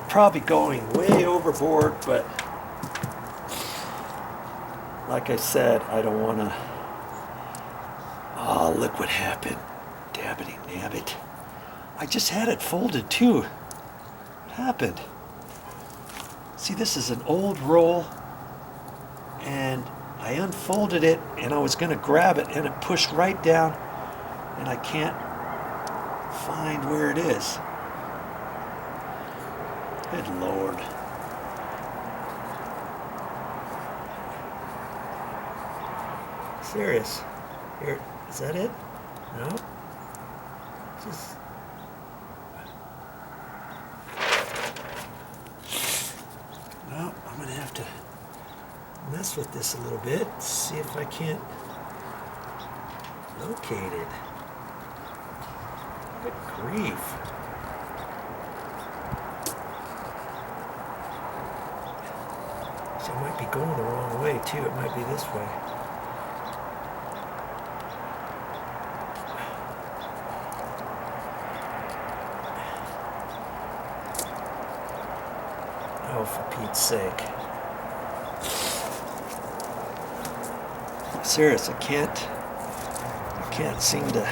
probably going way overboard, but like I said, I don't want to. Oh, look what happened. Dabbity nabbit. I just had it folded too. What happened? See, this is an old roll, and I unfolded it, and I was going to grab it, and it pushed right down, and I can't find where it is. Good Lord. Serious. Here, is that it? No? Just... No, I'm going to have to mess with this a little bit, see if I can't locate it. Good grief. So I might be going the wrong way too. It might be this way. Oh, for Pete's sake. Serious, I can't seem to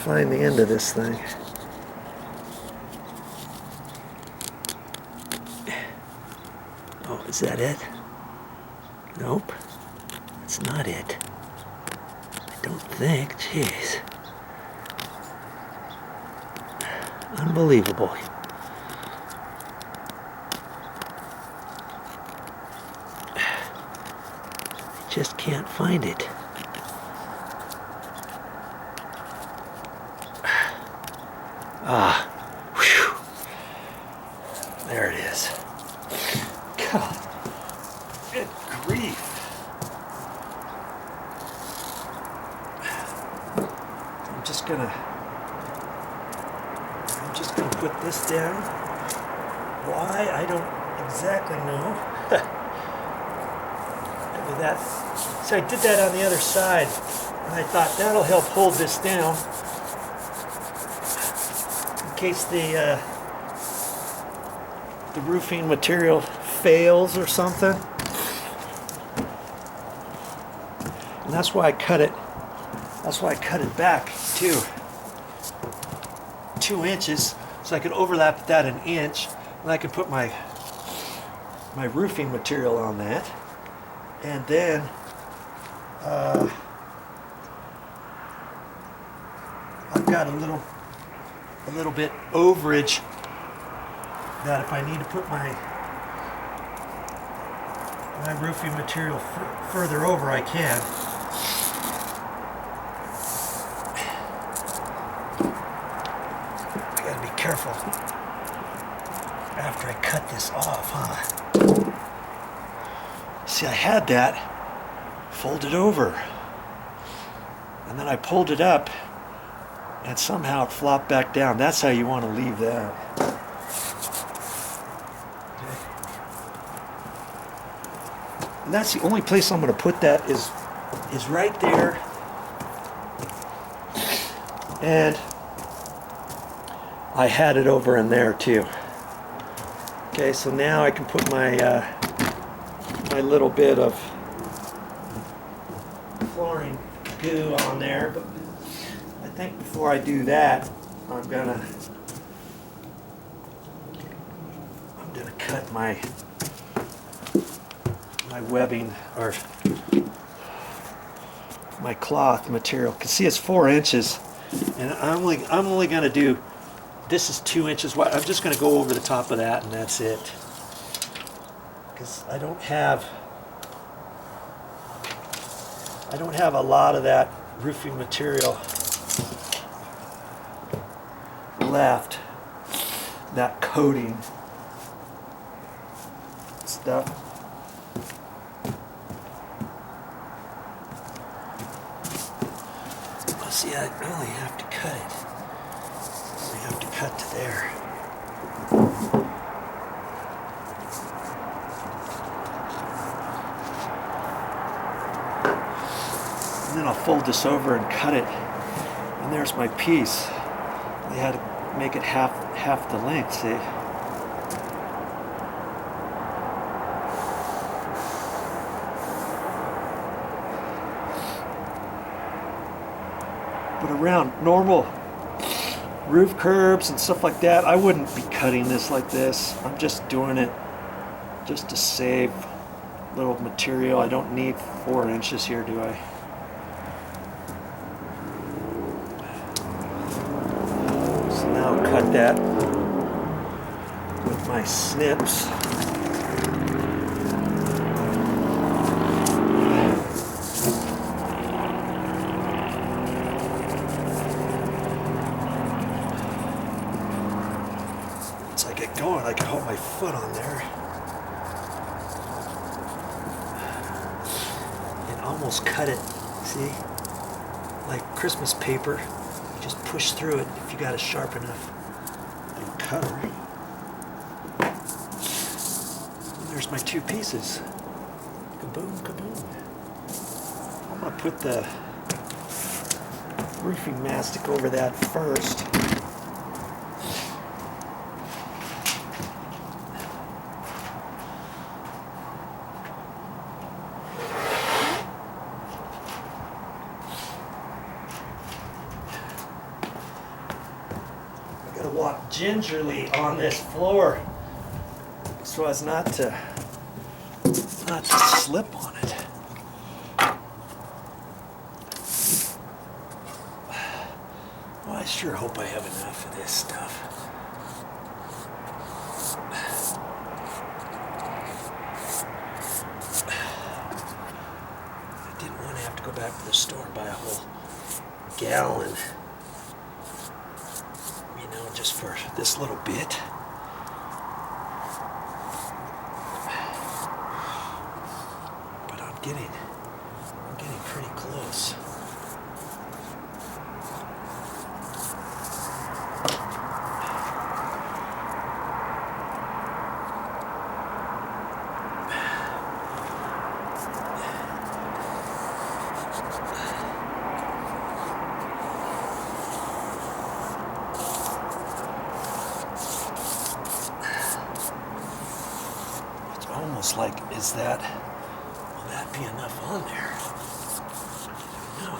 find the end of this thing. Oh, is that it? Nope. That's not it. I don't think. Jeez. Unbelievable. I just can't find it. Ah, whew. There it is. God, good grief. I'm just gonna put this down. Why? I don't exactly know. Maybe that. So I did that on the other side, and I thought that'll help hold this down in case the roofing material fails or something. And that's why I cut it. That's why I cut it back too. 2 inches, so I could overlap that an inch, and I could put my roofing material on that, and then I've got a little bit overage that if I need to put my roofing material further over, I can. I gotta be careful after I cut this off, huh? See, I had that folded over, and then I pulled it up, and somehow it flopped back down. That's how you want to leave that. And that's the only place I'm going to put that is right there. And I had it over in there too. Okay, so now I can put my my little bit of flooring goo on there. But I think before I do that, I'm gonna cut my webbing, or my cloth material. You can see it's 4 inches, and I'm only going to do, this is 2 inches wide. I'm just going to go over the top of that, and that's it, because I don't have a lot of that roofing material left, that coating stuff. See, I only have to cut it. I only have to cut to there. And then I'll fold this over and cut it. And there's my piece. We had make it half the length, see? But around normal roof curbs and stuff like that, I wouldn't be cutting this like this. I'm just doing it just to save little material. I don't need 4 inches here, do I? So now I'll cut that with my snips. Going, I can hold my foot on there and almost cut it, see, like Christmas paper. You just push through it if you got a sharp enough little cutter. And there's my 2 pieces. Kaboom, kaboom. I'm gonna put the roofing mastic over that first. Walk gingerly on this floor so as not to slip on it. Well, I sure hope I have enough of this stuff. I didn't want to have to go back to the store and buy a whole gallon. Just for this little bit. But I'm getting pretty close. Almost like, will that be enough on there? No.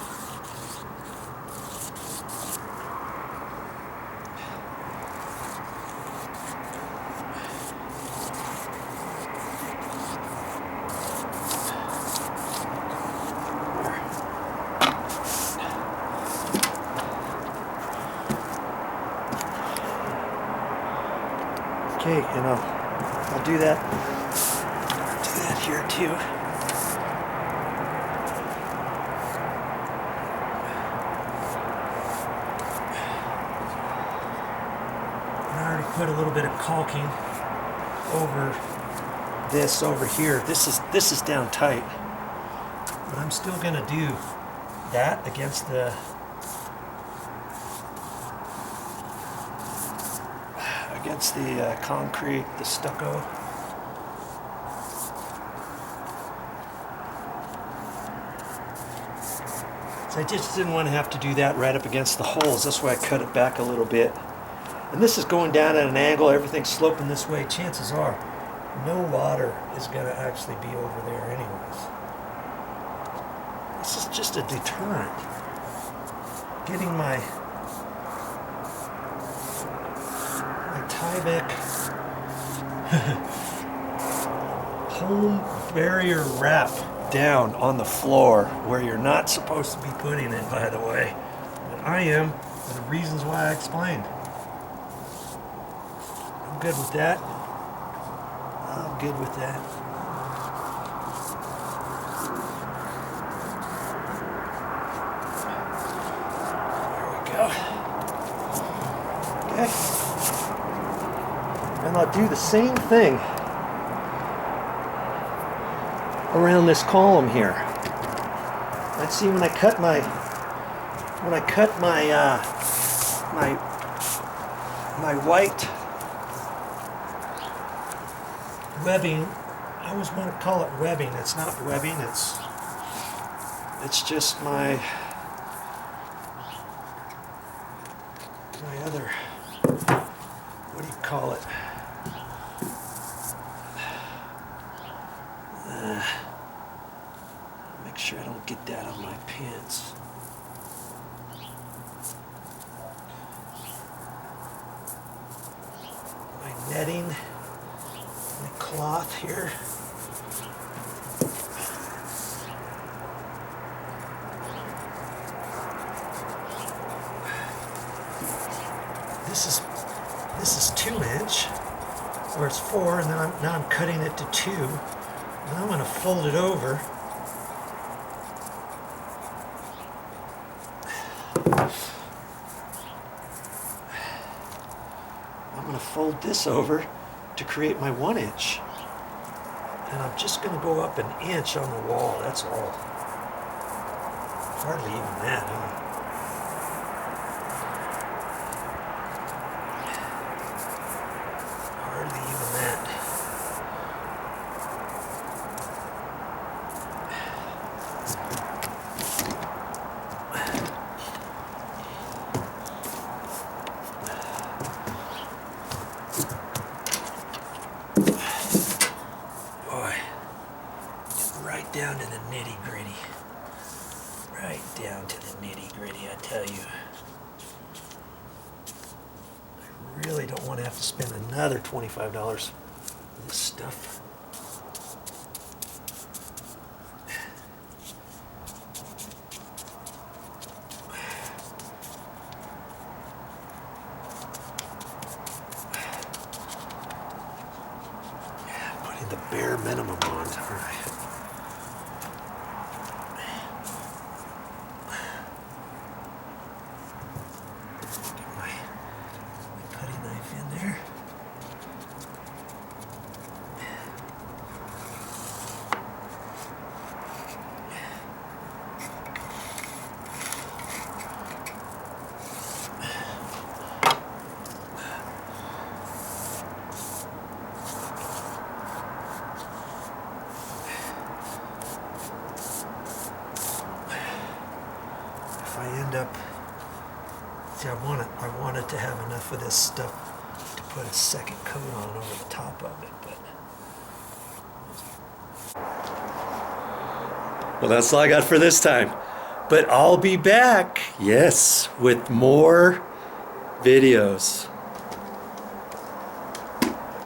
Okay, and I'll do that. Here too. I already put a little bit of caulking over this over here. This is down tight, but I'm still gonna do that against the concrete, the stucco. So I just didn't want to have to do that right up against the holes. That's why I cut it back a little bit. And this is going down at an angle, everything's sloping this way. Chances are no water is going to actually be over there anyways. This is just a deterrent. Getting my Tyvek home barrier wrap down on the floor where you're not supposed to be putting it, by the way. But I am, for the reasons why I explained. I'm good with that. I'm good with that. There we go. Okay. And I'll do the same thing around this column here. Let's see, when I cut my my white webbing, I always want to call it webbing. It's not webbing, it's just my other call it? Make sure I don't get that on my pants. My netting, my cloth here. This is 2-inch, or it's 4, and then now I'm cutting it to 2, and I'm going to fold it over. I'm going to fold this over to create my 1-inch, and I'm just going to go up 1 inch on the wall. That's all. Hardly even that, huh? Down to the nitty-gritty. Right down to the nitty-gritty, I tell you. I really don't want to have to spend another $25 for this stuff. Putting the bare minimum on. All right. I end up, see, I wanted to have enough of this stuff to put a second coat on over the top of it, but. Well, that's all I got for this time. But I'll be back, yes, with more videos.